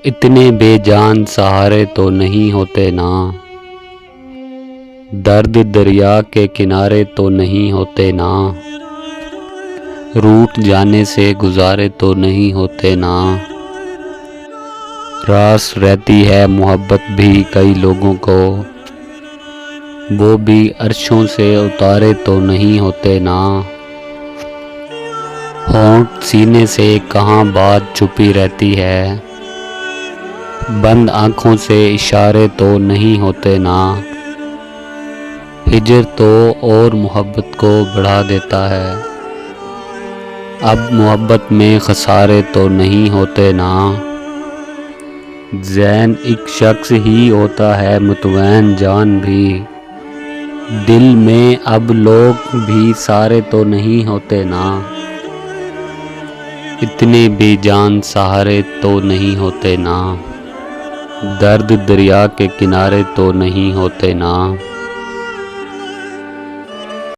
اتنے بے جان سہارے تو نہیں ہوتے نا، درد دریا کے کنارے تو نہیں ہوتے نا، روٹھ جانے سے گزارے تو نہیں ہوتے نا، راس رہتی ہے محبت بھی کئی لوگوں کو، وہ بھی عرشوں سے اتارے تو نہیں ہوتے نا، ہونٹ سینے سے کہاں بات چھپی رہتی ہے، بند آنکھوں سے اشارے تو نہیں ہوتے نا، ہجر تو اور محبت کو بڑھا دیتا ہے، اب محبت میں خسارے تو نہیں ہوتے نا، ذہن ایک شخص ہی ہوتا ہے مطمئن جان بھی، دل میں اب لوگ بھی سارے تو نہیں ہوتے نا، اتنے بے جان سہارے تو نہیں ہوتے نا، درد دریا کے کنارے تو نہیں ہوتے نا۔